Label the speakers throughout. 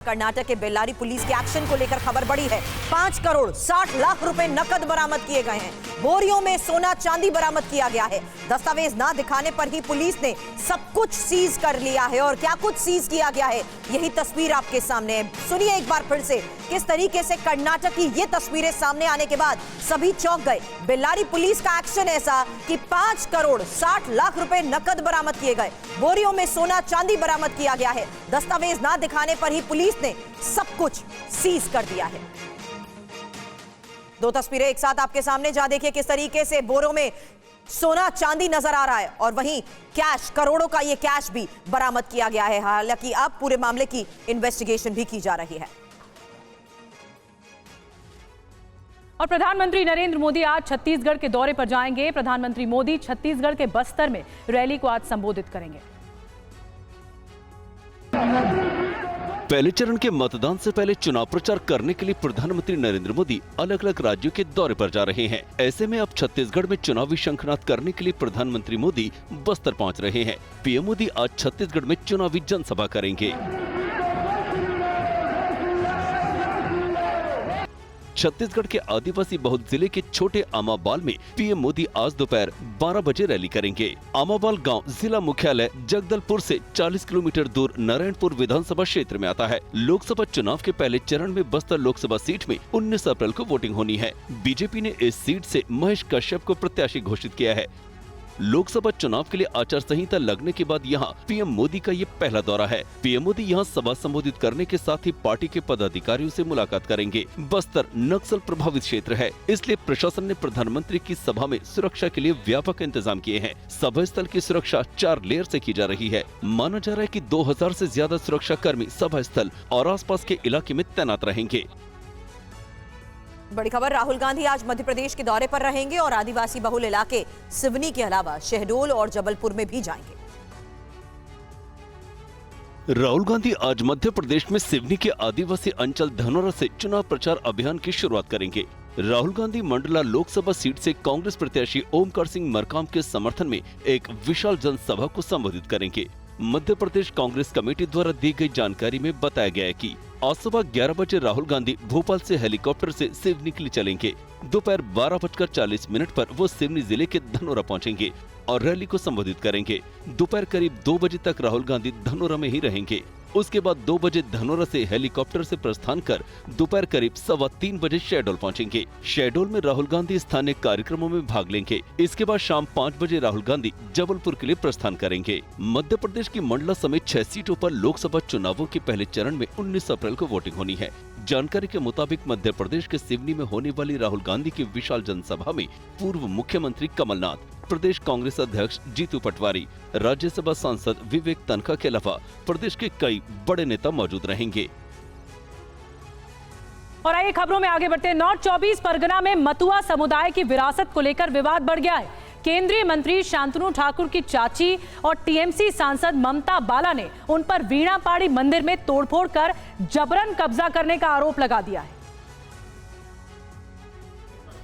Speaker 1: कर्नाटक के बेल्लारी पुलिस के एक्शन को लेकर खबर बड़ी है। 5 करोड़ 60 लाख रुपए नकद बरामद किए गए हैं। बोरियों में सोना चांदी बरामद किया गया है। दस्तावेज ना दिखाने पर ही पुलिस ने सब कुछ सीज कर लिया है। और क्या कुछ सीज किया गया है, यही तस्वीर आपके सामने है। सुनिए एक बार फिर से किस तरीके से कर्नाटक की ये तस्वीरें सामने आने के बाद सभी चौंक गए। बेल्लारी पुलिस का एक्शन ऐसा कि 5 करोड़ 60 लाख रुपए नकद बरामद किए गए। बोरियों में सोना चांदी बरामद किया गया है। दस्तावेज ना दिखाने पर ही पुलिस ने सब कुछ सीज कर दिया है। दो तस्वीरें एक साथ आपके सामने, जहां देखिए किस तरीके से बोरों में सोना चांदी नजर आ रहा है और वहीं कैश, करोड़ों का ये कैश भी बरामद किया गया है। हालांकि अब पूरे मामले की इन्वेस्टिगेशन भी की जा रही है।
Speaker 2: और प्रधानमंत्री नरेंद्र मोदी आज छत्तीसगढ़ के दौरे पर जाएंगे। प्रधानमंत्री मोदी छत्तीसगढ़ के बस्तर में रैली को आज संबोधित करेंगे।
Speaker 3: पहले चरण के मतदान से पहले चुनाव प्रचार करने के लिए प्रधानमंत्री नरेंद्र मोदी अलग अलग राज्यों के दौरे पर जा रहे हैं। ऐसे में अब छत्तीसगढ़ में चुनावी शंखनाद करने के लिए प्रधानमंत्री मोदी बस्तर पहुंच रहे हैं। पीएम मोदी आज छत्तीसगढ़ में चुनावी जनसभा करेंगे। छत्तीसगढ़ के आदिवासी बहुल जिले के छोटे आमाबाल में पीएम मोदी आज दोपहर 12 बजे रैली करेंगे। आमाबाल गांव जिला मुख्यालय जगदलपुर से 40 किलोमीटर दूर नारायणपुर विधानसभा क्षेत्र में आता है। लोकसभा चुनाव के पहले चरण में बस्तर लोकसभा सीट में 19 अप्रैल को वोटिंग होनी है। बीजेपी ने इस सीट से महेश कश्यप को प्रत्याशी घोषित किया है। लोकसभा चुनाव के लिए आचार संहिता लगने के बाद यहां पीएम मोदी का ये पहला दौरा है। पीएम मोदी यहां सभा संबोधित करने के साथ ही पार्टी के पदाधिकारियों से मुलाकात करेंगे। बस्तर नक्सल प्रभावित क्षेत्र है, इसलिए प्रशासन ने प्रधानमंत्री की सभा में सुरक्षा के लिए व्यापक इंतजाम किए हैं। सभा स्थल की सुरक्षा 4 लेयर से की जा रही है। माना जा रहा है कि 2000 से ज्यादा सुरक्षा कर्मी सभा स्थल और आसपास के इलाके में तैनात रहेंगे।
Speaker 1: बड़ी खबर, राहुल गांधी आज मध्य प्रदेश के दौरे पर रहेंगे और आदिवासी बहुल इलाके सिवनी के अलावा शहडोल और जबलपुर में भी जाएंगे।
Speaker 3: राहुल गांधी आज मध्य प्रदेश में सिवनी के आदिवासी अंचल धनोरा से चुनाव प्रचार अभियान की शुरुआत करेंगे। राहुल गांधी मंडला लोकसभा सीट से कांग्रेस प्रत्याशी ओमकार सिंह मरकाम के समर्थन में एक विशाल जनसभा को संबोधित करेंगे। मध्य प्रदेश कांग्रेस कमेटी द्वारा दी गई जानकारी में बताया गया है कि आज सुबह 11 बजे राहुल गांधी भोपाल से हेलीकॉप्टर से सिवनी के लिए चलेंगे। दोपहर 12:40 पर वो सिवनी जिले के धनोरा पहुंचेंगे और रैली को संबोधित करेंगे। दोपहर करीब 2 बजे तक राहुल गांधी धनोरा में ही रहेंगे। उसके बाद 2 बजे धनोरा से हेलीकॉप्टर से प्रस्थान कर दोपहर करीब 3:15 बजे शहडोल पहुंचेंगे। शहडोल में राहुल गांधी स्थानीय कार्यक्रमों में भाग लेंगे। इसके बाद शाम 5 बजे राहुल गांधी जबलपुर के लिए प्रस्थान करेंगे। मध्य प्रदेश की मंडला समेत 6 सीटों पर लोकसभा चुनावों के पहले चरण में 19 अप्रैल को वोटिंग होनी है। जानकारी के मुताबिक मध्य प्रदेश के सिवनी में होने वाली राहुल गांधी की विशाल जनसभा में पूर्व मुख्यमंत्री कमलनाथ, प्रदेश कांग्रेस अध्यक्ष जीतू पटवारी, राज्यसभा सांसद विवेक तन्खा के अलावा प्रदेश के कई बड़े नेता मौजूद रहेंगे।
Speaker 2: और आइए खबरों में आगे बढ़ते हैं। नॉर्थ 24 परगना में मतुआ समुदाय की विरासत को लेकर विवाद बढ़ गया है। केंद्रीय मंत्री शांतनु ठाकुर की चाची और टीएमसी सांसद ममता बाला ने उन पर वीणापाड़ी मंदिर में तोड़फोड़ कर जबरन कब्जा करने का आरोप लगा दिया है।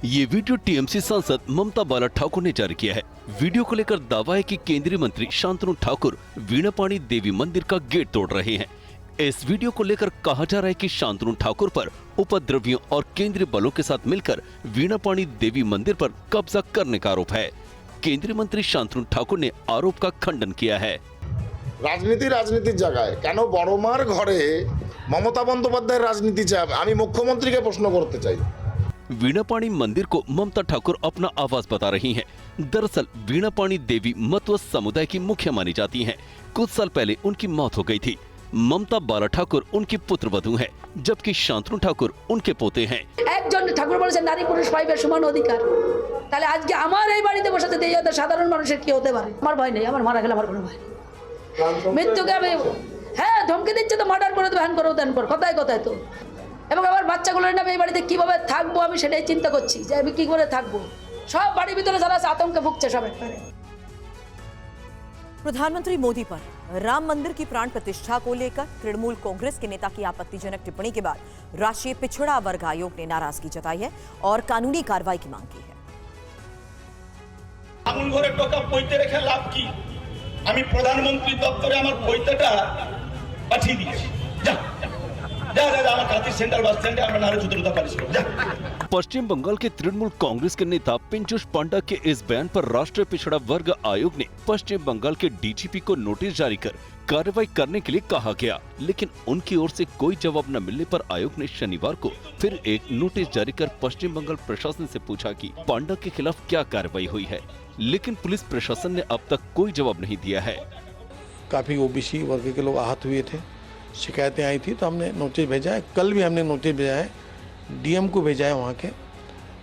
Speaker 3: ये वीडियो टीएमसी सांसद ममता बाला ठाकुर ने जारी किया है। वीडियो को लेकर दावा है कि केंद्रीय मंत्री शांतनु ठाकुर वीणापाड़ी देवी मंदिर का गेट तोड़ रहे हैं। इस वीडियो को लेकर कहा जा रहा है कि शांतनु ठाकुर पर उपद्रवियों और केंद्रीय बलों के साथ मिलकर वीणापाड़ी देवी मंदिर पर कब्जा करने का आरोप है। केंद्रीय मंत्री शांतनु ठाकुर ने आरोप का खंडन किया है।
Speaker 4: राजनीतिर जगह केन बड़मार घरे ममता बंदोपाध्याय राजनीति चाय? आमी मुख्यमंत्री के प्रश्न करते चाहिए।
Speaker 3: वीणापाड़ी मंदिर को ममता ठाकुर अपना आवास बता रही हैं। दरअसल वीणापाड़ी देवी मतुआ समुदाय की मुखिया मानी जाती हैं। कुछ साल पहले उनकी मौत हो गई थी। ममता बाला ठाकुर उनकी पुत्रवधू हैं, जबकि शांतनु ठाकुर उनके पोते हैं।
Speaker 5: একজন ঠাকুর বলেছেন নারী পুরুষ পাইবে সমান অধিকার। তাহলে আজকে আমার এই বাড়িতে বসে থেকে এই সাধারণ মানুষের কি হতে পারে? আমার ভয় নেই, আমার মারা গেলে আমার কোনো ভয় নেই। মৃত্যুকে আমি হ্যাঁ ধমকে দিচ্ছে তো মার্ডার করে দেবো, হ্যান করো দেন করো, কথায় কথায় তো। এবং আমার বাচ্চাগুলোর নামে এই বাড়িতে কিভাবে থাকবো আমি সেটাই চিন্তা করছি যে আমি কি করে থাকবো। সব বাড়ির ভিতরে যারা আছে আতঙ্কে ভুগছে সব একবারে।
Speaker 1: प्रधानमंत्री मोदी पर राम मंदिर की प्राण प्रतिष्ठा को लेकर तृणमूल कांग्रेस के नेता की आपत्तिजनक टिप्पणी के बाद राष्ट्रीय पिछड़ा वर्ग आयोग ने नाराजगी जताई है और कानूनी कार्रवाई की मांग की है।
Speaker 6: আগুন ঘরে টাকা পইতে রেখে লাভ কি? আমি প্রধানমন্ত্রী দপ্তরে আমার পইতেটা পাঠিয়ে দিয়েছি। भारतीय सेंट्रल बस स्टैंडে আমরা নারী যুদ্ধটা পালিয়েছিল।
Speaker 3: पश्चिम बंगाल के तृणमूल कांग्रेस के नेता पिंचुष पांडा के इस बयान पर राष्ट्रीय पिछड़ा वर्ग आयोग ने पश्चिम बंगाल के डीजीपी को नोटिस जारी कर कार्रवाई करने के लिए कहा गया, लेकिन उनकी ओर से कोई जवाब न मिलने पर आयोग ने शनिवार को फिर एक नोटिस जारी कर पश्चिम बंगाल प्रशासन से पूछा कि पांडा के खिलाफ क्या कार्रवाई हुई है, लेकिन पुलिस प्रशासन ने अब तक कोई जवाब नहीं दिया है।
Speaker 7: काफ़ी ओबीसी वर्ग के लोग आहत हुए थे, शिकायतें आई थी, तो हमने नोटिस भेजा है। कल भी हमने नोटिस भेजा है, डीएम को भेजा है वहाँ के,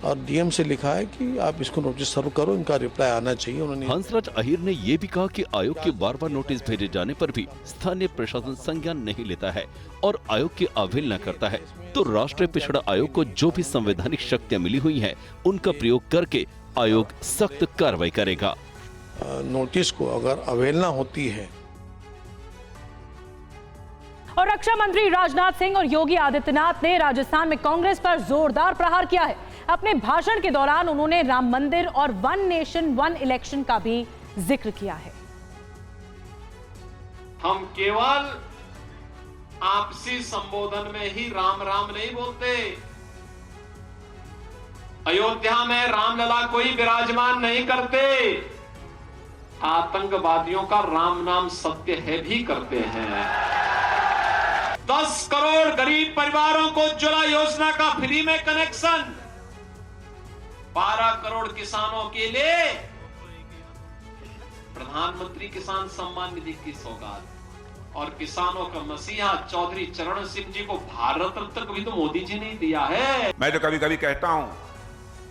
Speaker 7: और डीएम से लिखा है कि आप इसको नोटिस सर्व करो, इनका रिप्लाई आना चाहिए। उन्होंने
Speaker 3: हंसराज अहीर ने ये भी कहा कि आयोग के बार बार नोटिस भेजे जाने पर भी स्थानीय प्रशासन संज्ञान नहीं लेता है और आयोग की अवहेलना करता है, तो राष्ट्रीय पिछड़ा आयोग को जो भी संवैधानिक शक्तियाँ मिली हुई है उनका प्रयोग करके आयोग सख्त कार्रवाई करेगा।
Speaker 7: नोटिस को अगर अवहेलना होती है।
Speaker 2: और रक्षा मंत्री राजनाथ सिंह और योगी आदित्यनाथ ने राजस्थान में कांग्रेस पर जोरदार प्रहार किया है। अपने भाषण के दौरान उन्होंने राम मंदिर और वन नेशन वन इलेक्शन का भी जिक्र किया है।
Speaker 8: हम केवल आपसी संबोधन में ही राम राम नहीं बोलते। अयोध्या में रामलला कोई विराजमान नहीं करते, आतंकवादियों का राम नाम सत्य है भी करते हैं। 10 करोड़ गरीब परिवारों को उज्ज्वला योजना का फ्री में कनेक्शन, 12 करोड़ किसानों के लिए प्रधानमंत्री किसान सम्मान निधि की सौगात, और किसानों का मसीहा चौधरी चरण सिंह जी को भारत रत्न भी तो मोदी जी ने दिया है।
Speaker 9: मैं तो कभी कभी कहता हूं,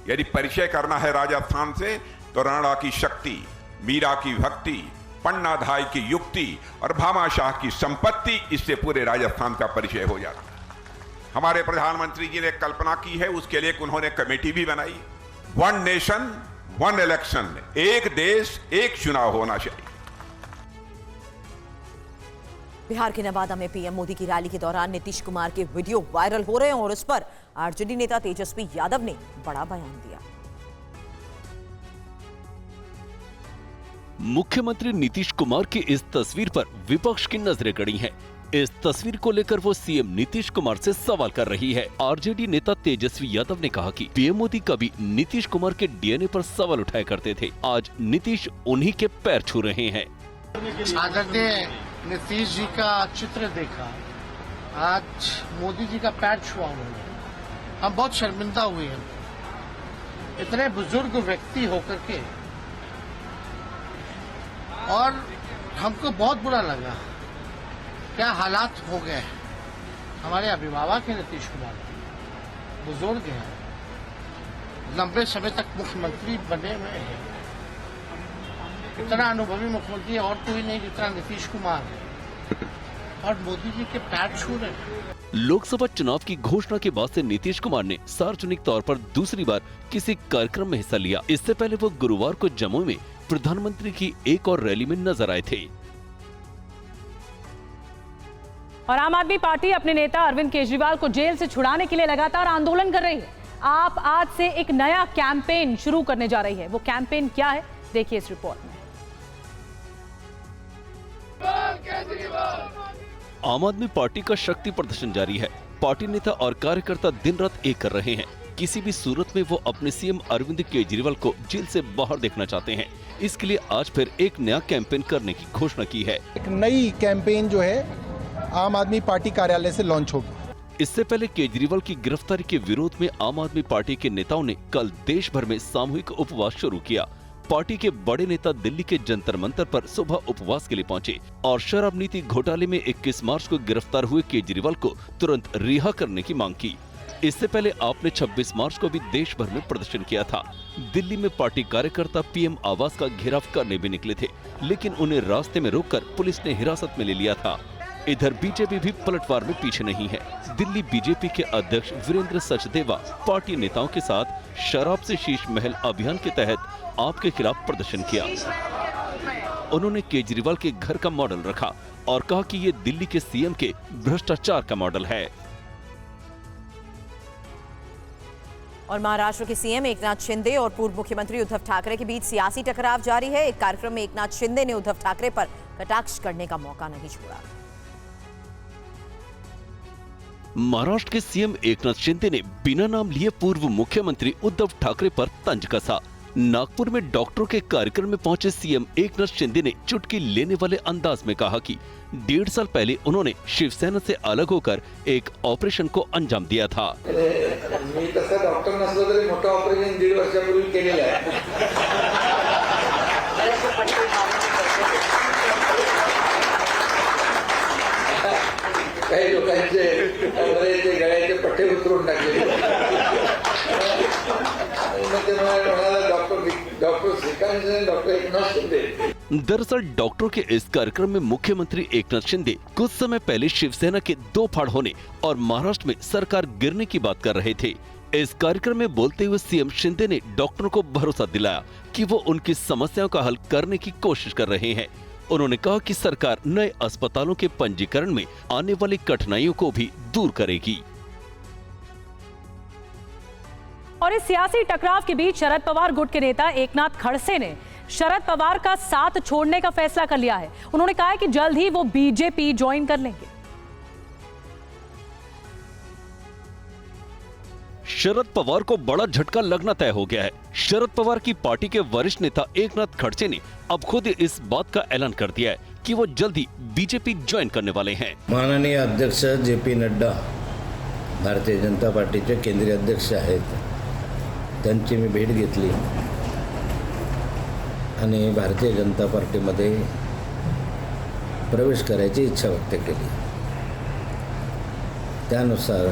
Speaker 9: यदि परिचय करना है राजस्थान से तो राणा की शक्ति, मीरा की भक्ति, पन्नाधाय की युक्ति और भामाशाह की संपत्ति, इससे पूरे राजस्थान का परिचय हो जाता है। हमारे प्रधानमंत्री जी ने कल्पना की है, उसके लिए उन्होंने कमेटी भी बनाई। वन नेशन वन इलेक्शन, एक देश एक चुनाव होना चाहिए।
Speaker 1: बिहार के नवादा में पीएम मोदी की रैली के दौरान नीतीश कुमार के वीडियो वायरल हो रहे हैं और इस पर आरजेडी नेता तेजस्वी यादव ने बड़ा बयान दिया।
Speaker 3: मुख्यमंत्री नीतीश कुमार की इस तस्वीर पर विपक्ष की नजरें गड़ी हैं। इस तस्वीर को लेकर वो सीएम नीतीश कुमार से सवाल कर रही है। आरजेडी नेता तेजस्वी यादव ने कहा कि पीएम मोदी कभी नीतीश कुमार के डीएनए पर सवाल उठाया करते थे, आज नीतीश उन्हीं के पैर छू रहे हैं।
Speaker 10: आदरणीय नीतीश जी का चित्र देखा, आज मोदी जी का पैर छुआ उन्होंने, हम बहुत शर्मिंदा हुए हैं। इतने बुजुर्ग व्यक्ति होकर के, और हमको बहुत बुरा लगा क्या हालात हो गए। हमारे अभिभावक हैं नीतीश कुमार, बुजुर्ग हैं, लंबे समय तक मुख्यमंत्री बने हुए हैं, इतना अनुभवी मुख्यमंत्री और कोई नहीं जितना नीतीश कुमार है, और मोदी जी के पैर छू रहे हैं।
Speaker 3: लोकसभा चुनाव की घोषणा के बाद से नीतीश कुमार ने सार्वजनिक तौर पर दूसरी बार किसी कार्यक्रम में हिस्सा लिया। इससे पहले वो गुरुवार को जम्मू में प्रधानमंत्री की एक और रैली में नजर आए थे।
Speaker 2: और आम आदमी पार्टी अपने नेता अरविंद केजरीवाल को जेल से छुड़ाने के लिए लगातार आंदोलन कर रही है। आप आज से एक नया कैंपेन शुरू करने जा रही है। वो कैंपेन क्या है, देखिए इस रिपोर्ट में।
Speaker 3: आम आदमी पार्टी का शक्ति प्रदर्शन जारी है। पार्टी नेता और कार्यकर्ता दिन रात एक कर रहे हैं। किसी भी सूरत में वो अपने सीएम अरविंद केजरीवाल को जेल से बाहर देखना चाहते हैं। इसके लिए आज फिर एक नया कैंपेन करने की घोषणा की है।
Speaker 11: एक नई कैंपेन जो है आम आदमी पार्टी कार्यालय से लॉन्च होगी।
Speaker 3: इससे पहले केजरीवाल की गिरफ्तारी के विरोध में आम आदमी पार्टी के नेताओं ने कल देश भर में सामूहिक उपवास शुरू किया। पार्टी के बड़े नेता दिल्ली के जंतर मंतर पर सुबह उपवास के लिए पहुंचे और शराब नीति घोटाले में 21 मार्च को गिरफ्तार हुए केजरीवाल को तुरंत रिहा करने की मांग की। इससे पहले आपने 26 मार्च को भी देश भर में प्रदर्शन किया था। दिल्ली में पार्टी कार्यकर्ता पीएम आवास का घेराव करने भी निकले थे, लेकिन उन्हें रास्ते में रोककर पुलिस ने हिरासत में ले लिया था। इधर बीजेपी भी पलटवार में पीछे नहीं है। दिल्ली बीजेपी के अध्यक्ष वीरेंद्र सचदेवा पार्टी नेताओं के साथ शराब से शीश महल अभियान के तहत आपके खिलाफ प्रदर्शन किया। उन्होंने केजरीवाल के घर का मॉडल रखा और कहा कि ये दिल्ली के सीएम के भ्रष्टाचार का मॉडल है।
Speaker 1: और महाराष्ट्र के सीएम एकनाथ शिंदे और पूर्व मुख्यमंत्री उद्धव ठाकरे के बीच सियासी टकराव जारी है। एक कार्यक्रम में एकनाथ शिंदे ने उद्धव ठाकरे पर कटाक्ष करने का मौका नहीं छोड़ा।
Speaker 3: महाराष्ट्र के सीएम एकनाथ शिंदे ने बिना नाम लिए पूर्व मुख्यमंत्री उद्धव ठाकरे पर तंज कसा। नागपुर में डॉक्टरों के कार्यक्रम में पहुंचे सीएम एकनाथ शिंदे ने चुटकी लेने वाले अंदाज में कहा कि 1.5 साल पहले उन्होंने शिवसेना से अलग होकर एक ऑपरेशन को अंजाम दिया था।
Speaker 12: मी तसा डॉक्टर नसलो तरी मोठं ऑपरेशन 1.5 वर्षापूर्वी केलेलं आहे। काही लोकांचे गळ्याचे पट्टे उतरून टाकले। Doctor Shrikant Singh, doctor Eknath Shinde.
Speaker 3: दरअसल डॉक्टरों के इस कार्यक्रम में मुख्यमंत्री एकनाथ शिंदे कुछ समय पहले शिवसेना के 2 फाड़ होने और महाराष्ट्र में सरकार गिरने की बात कर रहे थे। इस कार्यक्रम में बोलते हुए सीएम शिंदे ने डॉक्टरों को भरोसा दिलाया कि वो उनकी समस्याओं का हल करने की कोशिश कर रहे हैं। उन्होंने कहा कि सरकार नए अस्पतालों के पंजीकरण में आने वाली कठिनाइयों को भी दूर करेगी।
Speaker 2: और इस सियासी टकराव के बीच शरद पवार गुट के नेता एकनाथ खड़से ने शरद पवार का साथ छोड़ने का फैसला कर लिया है। उन्होंने कहा है कि जल्द ही वो बीजेपी ज्वाइन कर लेंगे।
Speaker 3: शरद पवार को बड़ा झटका लगना तय हो गया है। शरद पवार की पार्टी के वरिष्ठ नेता एकनाथ खड़से ने अब खुद इस बात का ऐलान कर दिया है कि वो जल्द ही बीजेपी ज्वाइन करने वाले हैं।
Speaker 12: माननीय अध्यक्ष जे.पी. नड्डा भारतीय जनता पार्टीचे केंद्रीय अध्यक्ष आहेत, त्यांची मी भेट घेतली आणि भारतीय जनता पार्टीमध्ये प्रवेश करायची इच्छा व्यक्त केली। त्यानुसार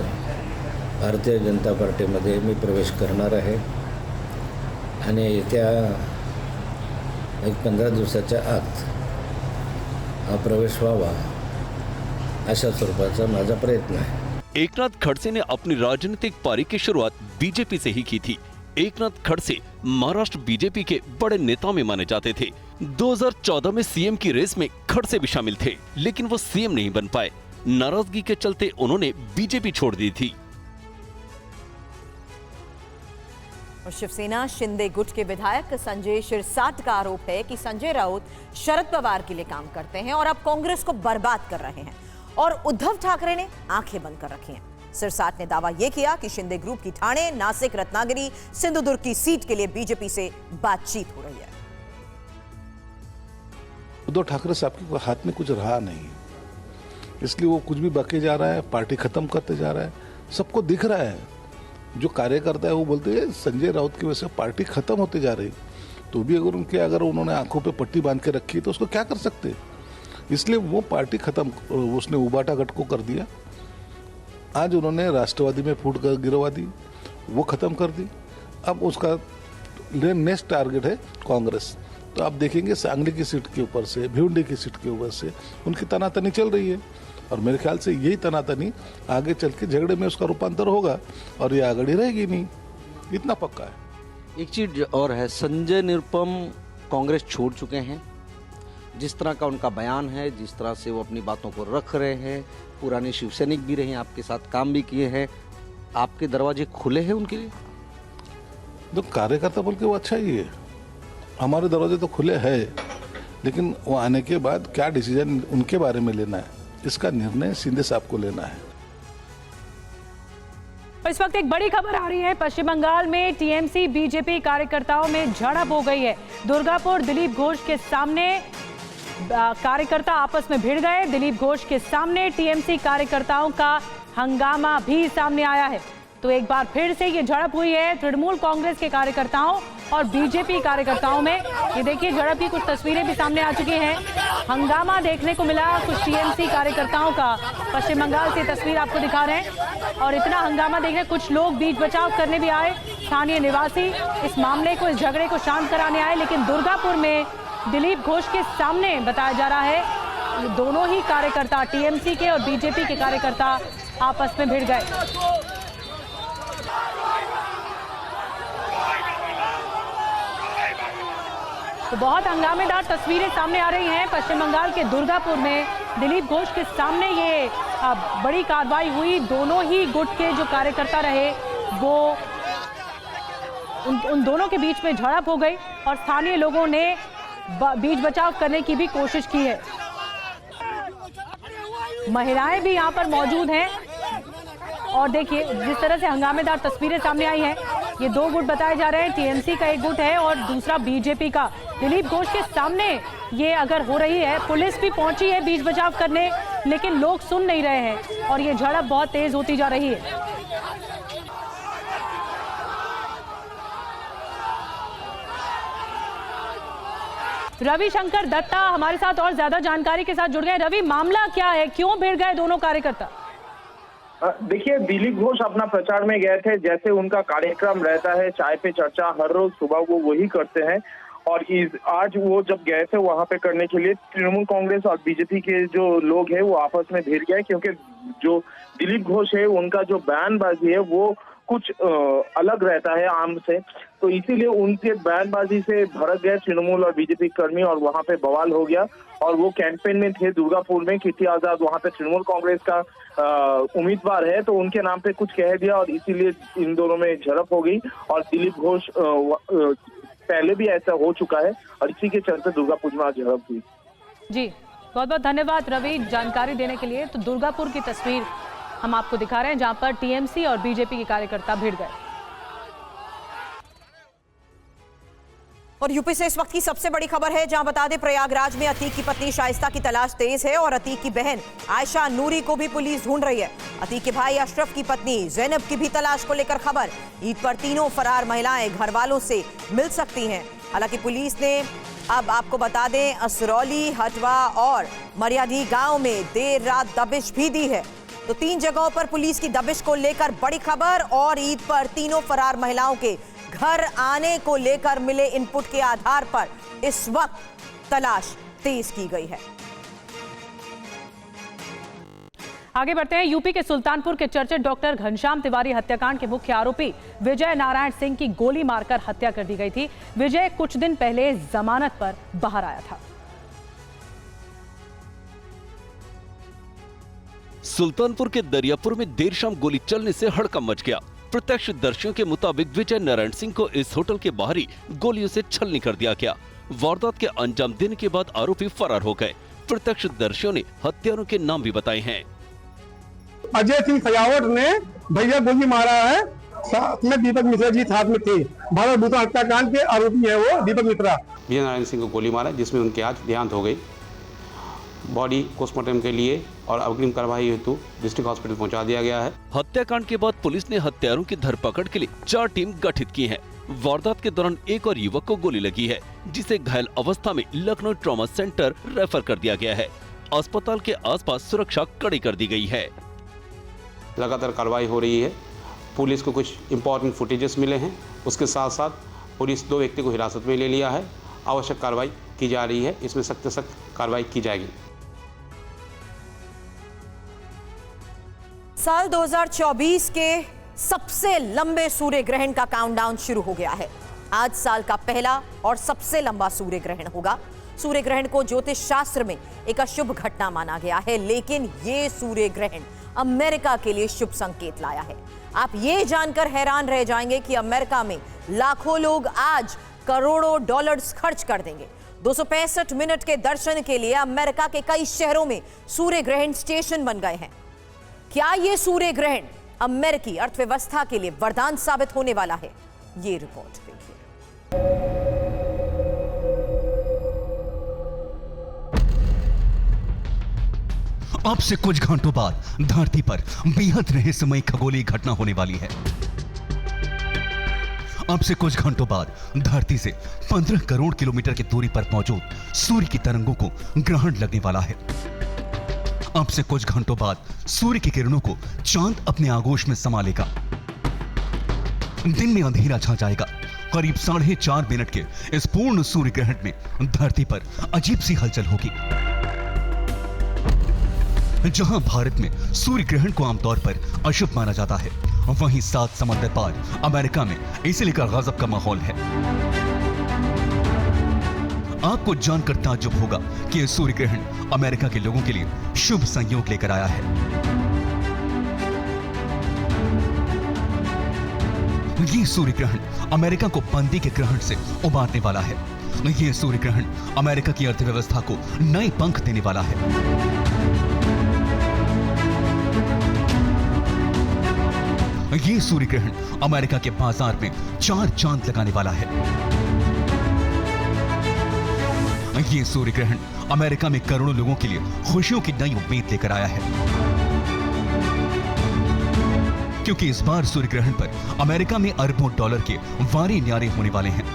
Speaker 12: भारतीय जनता पार्टीमध्ये मी प्रवेश करणार आहे आणि येत्या 15 दिवसाच्या आत हा प्रवेश व्हावा अशा स्वरूपाचा माझा प्रयत्न आहे।
Speaker 3: एकनाथ खड़से ने अपनी राजनीतिक पारी की शुरुआत बीजेपी से ही की थी। एकनाथ खड़से महाराष्ट्र बीजेपी के बड़े नेताओं में माने जाते थे। 2014 में सीएम की रेस में खड़से भी शामिल थे, लेकिन वो सीएम नहीं बन पाए। नाराजगी के चलते उन्होंने बीजेपी छोड़ दी थी।
Speaker 1: और शिवसेना शिंदे गुट के विधायक संजय शिरसाट का आरोप है कि संजय राउत शरद पवार के लिए काम करते हैं और अब कांग्रेस को बर्बाद कर रहे हैं और उद्धव ठाकरे ने आंखें बंद कर रखी हैं। सिरसाट ने दावा यह किया कि शिंदे ग्रुप की ठाणे, नासिक, रत्नागिरी, सिंधुदुर्ग की सीट के लिए बीजेपी से बातचीत हो रही है।
Speaker 7: उद्धव ठाकरे साहब के हाथ में कुछ रहा नहीं, इसलिए वो कुछ भी बके जा रहा है, पार्टी खत्म करते जा रहा है। सबको दिख रहा है, जो कार्यकर्ता है वो बोलते हैं संजय राउत की वजह से पार्टी खत्म होती जा रही। तो भी अगर उन्होंने आंखों पे पट्टी बांध के रखी है तो उसको क्या कर सकते। इसलिए वो पार्टी खत्म, उसने उबाटा गट को कर दिया। आज उन्होंने राष्ट्रवादी में फूट कर गिरवा दी, वो खत्म कर दी। अब उसका नेक्स्ट टारगेट है कांग्रेस। तो आप देखेंगे सांगली की सीट के ऊपर से, भिवंडी की सीट के ऊपर से उनकी तनातनी चल रही है और मेरे ख्याल से यही तनातनी आगे चल के झगड़े में उसका रूपांतर होगा और ये आगड़ी रहेगी नहीं, इतना पक्का है।
Speaker 13: एक चीज और है, संजय निरुपम कांग्रेस छोड़ चुके हैं। जिस तरह का उनका बयान है, जिस तरह से वो अपनी बातों को रख रहे हैं, पुराने शिवसैनिक भी रहे हैं, आपके साथ काम भी किए हैं, आपके दरवाजे खुले हैं उनके लिए?
Speaker 7: तो कार्यकर्ता बोल के वो अच्छा ही है, हमारे दरवाजे तो खुले हैं, लेकिन वो आने के बाद क्या डिसीजन उनके बारे में लेना है, इसका निर्णय शिंदे साहब को लेना है।
Speaker 2: इस वक्त एक बड़ी खबर आ रही है। पश्चिम बंगाल में टीएमसी बीजेपी कार्यकर्ताओं में झड़प हो गई है। दुर्गापुर दिलीप घोष के सामने कार्यकर्ता आपस में भिड़ गए। दिलीप घोष के सामने टीएमसी कार्यकर्ताओं का हंगामा भी सामने आया है। तो एक बार फिर से ये झड़प हुई है तृणमूल कांग्रेस के कार्यकर्ताओं और बीजेपी कार्यकर्ताओं में। ये देखिए झड़प की कुछ तस्वीरें भी सामने आ चुकी हैं। हंगामा देखने को मिला कुछ टीएमसी कार्यकर्ताओं का। पश्चिम बंगाल से तस्वीर आपको दिखा रहे हैं और इतना हंगामा देखने कुछ लोग बीच बचाव करने भी आए। स्थानीय निवासी इस मामले को, इस झगड़े को शांत कराने आए, लेकिन दुर्गापुर में दिलीप घोष के सामने बताया जा रहा है दोनों ही कार्यकर्ता, टीएमसी के और बीजेपी के कार्यकर्ता आपस में भिड़ गए। तो बहुत हंगामेदार तस्वीरें सामने आ रही हैं। पश्चिम बंगाल के दुर्गापुर में दिलीप घोष के सामने ये बड़ी कार्रवाई हुई। दोनों ही गुट के जो कार्यकर्ता रहे वो उन दोनों के बीच में झड़प हो गई और स्थानीय लोगों ने बीच बचाव करने की भी कोशिश की है। महिलाएं भी यहाँ पर मौजूद हैं और देखिए जिस तरह से हंगामेदार तस्वीरें सामने आई हैं, ये दो गुट बताए जा रहे हैं। टीएमसी का एक गुट है और दूसरा बीजेपी का। दिलीप घोष के सामने ये अगर हो रही है, पुलिस भी पहुंची है बीच बचाव करने, लेकिन लोग सुन नहीं रहे हैं और ये झड़प बहुत तेज होती जा रही है। रविशंकर दत्ता हमारे साथ और ज्यादा जानकारी के साथ जुड़ गए। रवि, मामला क्या है, क्यों भिड़ गए दोनों कार्यकर्ता?
Speaker 14: देखिए, दिलीप घोष अपना प्रचार में गए थे। जैसे उनका कार्यक्रम रहता है चाय पे चर्चा, हर रोज सुबह वो वही करते हैं। और आज वो जब गए थे वहां पे करने के लिए, तृणमूल कांग्रेस और बीजेपी के जो लोग हैं वो आपस में भिड़ गए, क्योंकि जो दिलीप घोष है उनका जो बयानबाजी है वो कुछ अलग रहता है आम से। तो इसीलिए उनके बयानबाजी से भड़क गए तृणमूल और बीजेपी कर्मी और वहां पे बवाल हो गया। और वो कैंपेन में थे दुर्गापुर में, कीर्ति आजाद वहां पे तृणमूल कांग्रेस का उम्मीदवार है, तो उनके नाम पे कुछ कह दिया और इसीलिए इन दोनों में झड़प हो गई। और दिलीप घोष पहले भी ऐसा हो चुका है और इसी के चलते दुर्गापुर में झड़प हुई।
Speaker 2: जी, बहुत बहुत धन्यवाद रवि जानकारी देने के लिए। तो दुर्गापुर की तस्वीर हम आपको दिखा रहे हैं जहां पर टीएमसी और बीजेपी के कार्यकर्ता भिड़ गए।
Speaker 1: और यूपी से इस वक्त की सबसे बड़ी खबर है, जहां बता दें प्रयागराज में अतीक की पत्नी शाइस्ता की तलाश तेज है और अतीक की बहन आयशा नूरी को भी पुलिस ढूंढ रही है। अतीक के भाई अशरफ की पत्नी जैनब की भी तलाश को लेकर खबर। ईद पर तीनों फरार महिलाएं घर वालों से मिल सकती हैं। हालांकि पुलिस ने अब आपको बता दें असरौली, हटवा और मर्यादी गांव में देर रात दबिश भी दी है। तो 3 जगहों पर पुलिस की दबिश को लेकर बड़ी खबर। और ईद पर तीनों फरार महिलाओं के घर आने को लेकर मिले इनपुट के आधार पर इस वक्त तलाश तेज की गई है।
Speaker 2: आगे बढ़ते हैं। यूपी के सुल्तानपुर के चर्चित डॉक्टर घनश्याम तिवारी हत्याकांड के मुख्य आरोपी विजय नारायण सिंह की गोली मारकर हत्या कर दी गई थी। विजय कुछ दिन पहले जमानत पर बाहर आया था।
Speaker 3: सुल्तानपुर के दरियापुर में देर शाम गोली चलने से हड़कंप मच गया। प्रत्यक्षदर्शियों के मुताबिक विजय नारायण सिंह को इस होटल के बाहर ही गोलियों से छलनी कर दिया गया। वारदात के अंजाम देने के बाद आरोपी फरार हो गए। प्रत्यक्षदर्शियों ने हत्यारों के नाम भी बताए हैं।
Speaker 15: अजय सिंह सजावट ने भैया गोली मारा है, साथ में दीपक मिश्रा जी साथ में थे। भारत भूषण हत्याकांड के आरोपी है वो दीपक मिश्रा।
Speaker 16: विजय नारायण सिंह को गोली मारा जिसमें उनके आज देहांत हो गई। बॉडी पोस्टमार्टम के लिए और अग्रिम कार्रवाई हेतु डिस्ट्रिक्ट हॉस्पिटल पहुंचा दिया गया है।
Speaker 3: हत्याकांड के बाद पुलिस ने हत्यारों की धरपकड़ के लिए 4 टीम गठित की है। वारदात के दौरान एक और युवक को गोली लगी है, जिसे घायल अवस्था में लखनऊ ट्रॉमा सेंटर रेफर कर दिया गया है। अस्पताल के आसपास सुरक्षा कड़ी कर दी गई है।
Speaker 16: लगातार कार्रवाई हो रही है। पुलिस को कुछ इंपॉर्टेंट फुटेजेस मिले हैं। उसके साथ साथ पुलिस 2 व्यक्ति को हिरासत में ले लिया है। आवश्यक कार्रवाई की जा रही है। इसमें सख्त से सख्त कार्रवाई की जाएगी।
Speaker 1: साल 2024 के सबसे लंबे सूर्य ग्रहण का काउंटडाउन शुरू हो गया है। आज साल का पहला और सबसे लंबा सूर्य ग्रहण होगा। सूर्य ग्रहण को ज्योतिष शास्त्र में एक अशुभ घटना माना गया है, लेकिन ये सूर्य ग्रहण अमेरिका के लिए शुभ संकेत लाया है। आप ये जानकर हैरान रह जाएंगे कि अमेरिका में लाखों लोग आज करोड़ों डॉलर्स खर्च कर देंगे। 265 मिनट के दर्शन के लिए अमेरिका के कई शहरों में सूर्य ग्रहण स्टेशन बन गए हैं। क्या ये सूर्य ग्रहण अमेरिकी अर्थव्यवस्था के लिए वरदान साबित होने वाला है? ये रिपोर्ट देखिए।
Speaker 17: अब से कुछ घंटों बाद धरती पर बेहद रहस्यमयी खगोलीय घटना होने वाली है। अब से कुछ घंटों बाद धरती से 15 करोड़ किलोमीटर की दूरी पर मौजूद सूर्य की तरंगों को ग्रहण लगने वाला है। अब से कुछ घंटों बाद सूर्य की किरणों को चांद अपने आगोश में समा लेगा। दिन में अंधेरा छा जाएगा। करीब 4.5 मिनट के इस पूर्ण सूर्य ग्रहण में धरती पर अजीब सी हलचल होगी। जहां भारत में सूर्य ग्रहण को आमतौर पर अशुभ माना जाता है, वहीं 7 समंदर पार अमेरिका में इसे लेकर गजब का माहौल है। आपको जानकर ताज्जुब होगा कि यह सूर्य ग्रहण अमेरिका के लोगों के लिए शुभ संयोग लेकर आया है। यह सूर्य ग्रहण अमेरिका को बंदी के ग्रहण से उबारने वाला है। यह सूर्य ग्रहण अमेरिका की अर्थव्यवस्था को नए पंख देने वाला है। ये सूर्य ग्रहण अमेरिका के बाजार में 4 चांद लगाने वाला है। ये सूर्य ग्रहण अमेरिका में करोड़ों लोगों के लिए खुशियों की नई उम्मीद लेकर आया है, क्योंकि इस बार सूर्य ग्रहण पर अमेरिका में अरबों डॉलर के वारे न्यारे होने वाले हैं।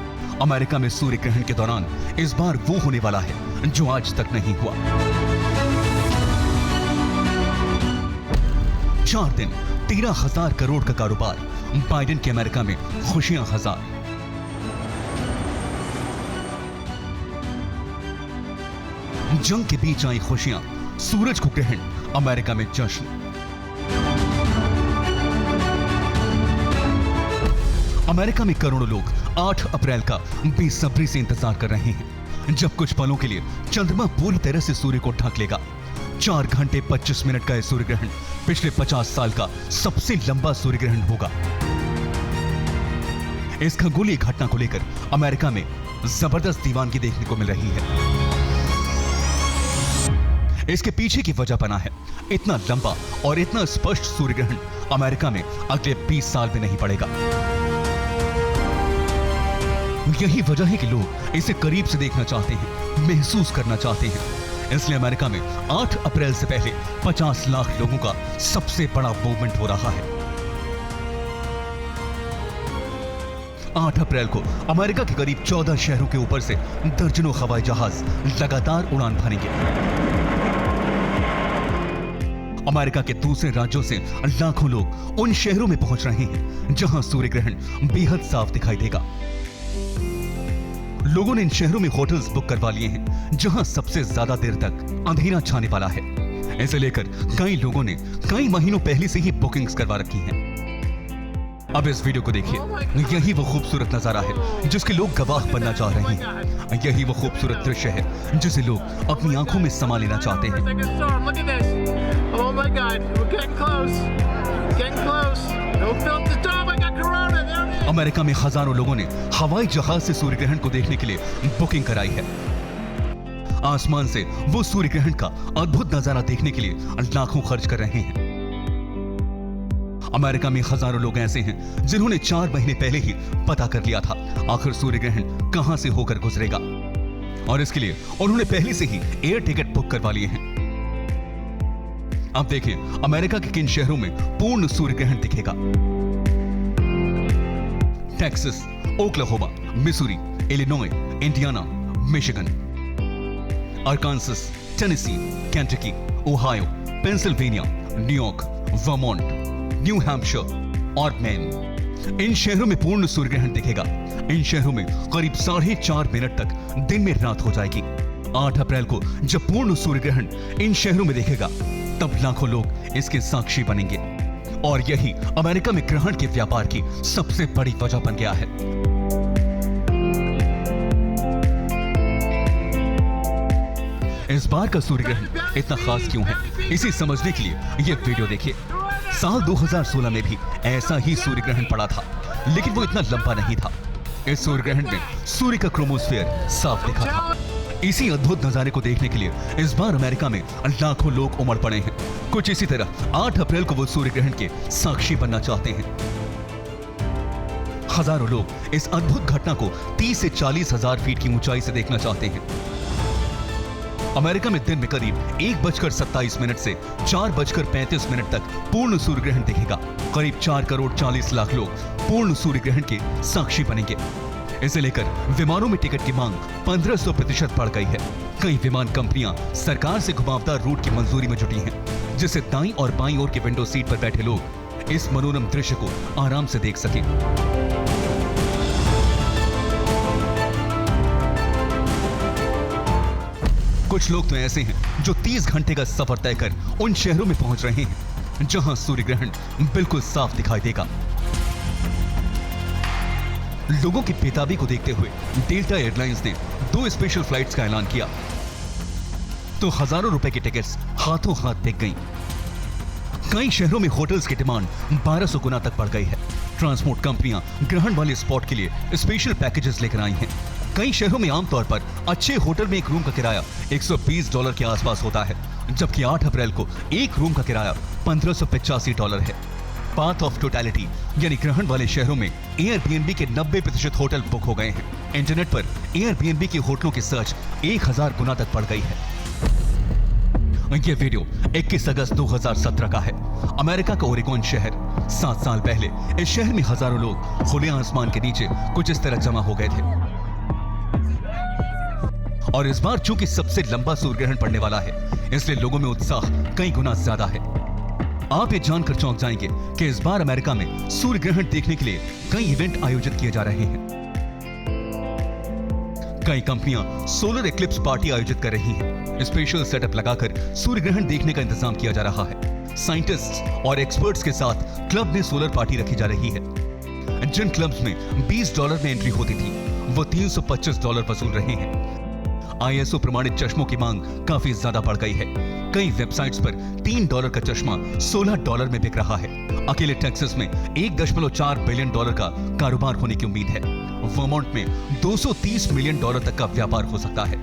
Speaker 17: अमेरिका में सूर्य ग्रहण के दौरान इस बार वो होने वाला है जो आज तक नहीं हुआ। 4 दिन 13,000 करोड़ का कारोबार, बाइडेन के अमेरिका में खुशियां हजार। जंग के बीच आई खुशियां, सूरज को ग्रहण, अमेरिका में जश्न। अमेरिका में करोड़ों लोग 8 अप्रैल का बेसब्री से इंतजार कर रहे हैं, जब कुछ पलों के लिए चंद्रमा पूरी तरह से सूर्य को ढक लेगा। 4 घंटे 25 मिनट का यह सूर्य ग्रहण पिछले 50 साल का सबसे लंबा सूर्य ग्रहण होगा। इस खगोलीय घटना को लेकर अमेरिका में जबरदस्त दीवानगी देखने को मिल रही है। इसके पीछे की वजह बना है, इतना लंबा और इतना स्पष्ट सूर्य ग्रहण अमेरिका में अगले 20 साल में नहीं पड़ेगा। यही वजह है कि लोग इसे करीब से देखना चाहते हैं, महसूस करना चाहते हैं। इसलिए अमेरिका में 8 अप्रैल से पहले 50 लाख लोगों का सबसे बड़ा मूवमेंट हो रहा है। 8 अप्रैल को अमेरिका के करीब 14 शहरों के ऊपर से दर्जनों हवाई जहाज लगातार उड़ान भरेंगे। अमेरिका के दूसरे राज्यों से लाखों लोग उन शहरों में पहुंच रहे हैं जहां सूर्य ग्रहण बेहद साफ दिखाई देगा। लोगों ने इन शहरों में होटल्स बुक करवा लिए हैं जहां सबसे ज्यादा देर तक अंधेरा छाने वाला है। इसे लेकर कई लोगों ने कई महीनों पहले से ही बुकिंग्स करवा रखी हैं। अब इस वीडियो को देखिए, यही वो खूबसूरत नजारा है जिसके लोग गवाह बनना चाह रहे हैं। यही वो खूबसूरत दृश्य है जिसे लोग अपनी आंखों में समा लेना चाहते हैं। अमेरिका में हजारों लोगों ने हवाई जहाज से सूर्य ग्रहण को देखने के लिए बुकिंग कराई है। आसमान से वो सूर्य ग्रहण का अद्भुत नजारा देखने के लिए लाखों खर्च कर रहे हैं। अमेरिका में हजारों लोग ऐसे हैं जिन्होंने 4 महीने पहले ही पता कर लिया था आखिर सूर्य ग्रहण कहां से होकर गुजरेगा, और इसके लिए उन्होंने पहले से ही एयर टिकट बुक करवा लिए हैं। अब देखें अमेरिका के किन शहरों में पूर्ण सूर्य ग्रहण दिखेगा। Texas, Oklahoma, Missouri, Illinois, Indiana, Michigan, Arkansas, Tennessee, Kentucky, Ohio, Pennsylvania, New York, Vermont, New Hampshire और मैन। इन शहरों में पूर्ण सूर्य ग्रहण दिखेगा। इन शहरों में करीब 4.5 मिनट तक दिन में रात हो जाएगी। 8 अप्रैल को जब पूर्ण सूर्य ग्रहण इन शहरों में दिखेगा तब लाखों लोग इसके साक्षी बनेंगे, और यही अमेरिका में ग्रहण के व्यापार की सबसे बड़ी वजह बन गया है। इस बार का सूर्य ग्रहण इतना खास क्यों है, इसे समझने के लिए यह वीडियो देखिए। साल 2016 में भी ऐसा ही सूर्य ग्रहण पड़ा था, लेकिन वो इतना लंबा नहीं था। इस सूर्य ग्रहण में सूर्य का क्रोमोस्फीयर साफ दिखा था। इसी अद्भुत नजारे को देखने के लिए इस बार अमेरिका में लाखों लोग उमड़ पड़े हैं। कुछ इसी तरह 8 अप्रैल को वो सूर्य ग्रहण के साक्षी बनना चाहते हैं। हजारों लोग इस अद्भुत घटना को 30 से 40 हजार फीट की ऊंचाई से देखना चाहते हैं। अमेरिका में दिन में करीब 1:27 से 4:35 तक पूर्ण सूर्य ग्रहण दिखेगा। करीब 4 करोड़ 40 लाख लोग पूर्ण सूर्य ग्रहण के साक्षी बनेंगे। इसे लेकर विमानों में टिकट की मांग 1500% बढ़ गई है। कई विमान कंपनियां सरकार से घुमावदार रूट की मंजूरी में जुटी हैं, जिससे दाईं और बाईं ओर के विंडो सीट पर बैठे लोग इस मनोरम दृश्य को आराम से देख सकें। कुछ लोग तो ऐसे हैं जो 30 घंटे का सफर तय कर उन शहरों में पहुंच रहे हैं जहां सूर्य ग्रहण बिल्कुल साफ दिखाई देगा। लोगों की बेताबी को देखते हुए डेल्टा एयरलाइंस ने 2 स्पेशल फ्लाइट्स का ऐलान किया, तो हजारों रुपए की टिकट्स हाथों हाथ बिक गईं। कई शहरों में होटल्स की डिमांड 1200 गुना तक बढ़ गई है। ट्रांसपोर्ट कंपनियां ग्रहण वाले स्पॉट के लिए स्पेशल पैकेजेस लेकर आई हैं। कई शहरों में आमतौर पर अच्छे होटल में एक रूम का किराया $120 के आसपास होता है, जबकि 8 अप्रैल को एक रूम का किराया $1585 है। पाथ ऑफ टोटलिटी यानी ग्रहण वाले शहरों में एयरबीएनबी के 90% होटल बुक हो गए हैं। इंटरनेट पर एयरबीएनबी के होटलों की सर्च 1000 गुना तक बढ़ गई है। ये वीडियो 21 अगस्त 2017 का है। अमेरिका का ओरेगोन शहर। 7 साल पहले इस शहर में हजारों लोग खुले आसमान के नीचे कुछ इस तरह जमा हो गए थे। और इस बार चूंकि सबसे लंबा सूर्य ग्रहण पड़ने वाला है, इसलिए लोगों में उत्साह कई गुना ज्यादा है। आप ये जानकर चौंक जाएंगे कि इस बार अमेरिका में सूर्य ग्रहण देखने के लिए कई इवेंट आयोजित किए जा रहे हैं। कई कंपनियां सोलर एक्लिप्स पार्टी आयोजित कर रही हैं। स्पेशल सेटअप लगाकर सूर्य ग्रहण देखने का इंतजाम किया जा रहा है। साइंटिस्ट्स और एक्सपर्ट्स के साथ क्लब में सोलर पार्टी रखी जा रही है। जिन क्लब्स में $20 में एंट्री होती थी, वो $325 वसूल रहे हैं। ISO प्रमाणित चश्मों की मांग काफी ज्यादा बढ़ गई है। कई वेबसाइट्स पर $3 का चश्मा $16 में बिक रहा है। अकेले टेक्सास में $1.4 बिलियन का कारोबार होने की उम्मीद है। वर्मोंट में $230 मिलियन तक का व्यापार हो सकता है।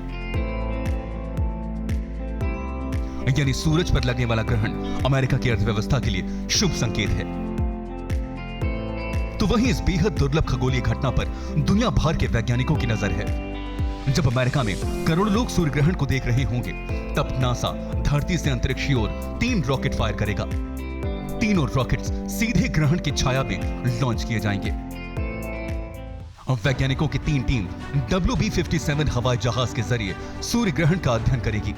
Speaker 17: यानी सूरज पर लगने वाला ग्रहण अमेरिका की अर्थव्यवस्था के लिए शुभ संकेत है। तो वहीं इस बेहद दुर्लभ खगोलीय घटना पर दुनिया भर के वैज्ञानिकों की नजर है। जब अमेरिका में करोड़ों लोग सूर्य ग्रहण को देख रहे होंगे, तब नासा धरती से अंतरिक्ष की ओर 3 रॉकेट फायर करेगा। तीनों रॉकेट्स सीधे ग्रहण की छाया में लॉन्च किए जाएंगे। वैज्ञानिकों की 3 टीम WB-57 हवाई जहाज के जरिए सूर्य ग्रहण का अध्ययन करेगी।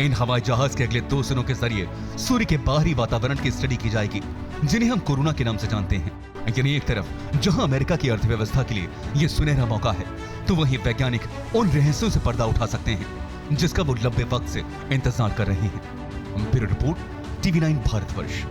Speaker 17: इन हवाई जहाज के अगले 2 दिनों के जरिए सूर्य के बाहरी वातावरण की स्टडी की जाएगी, जिन्हें हम कोरोना के नाम से जानते हैं। यानी एक तरफ जहां अमेरिका की अर्थव्यवस्था के लिए यह सुनहरा मौका है, तो वहीं वैज्ञानिक उन रहस्यों से पर्दा उठा सकते हैं जिसका वो लंबे वक्त से इंतजार कर रहे हैं। Bureau report, TV9 Bharatvarsh.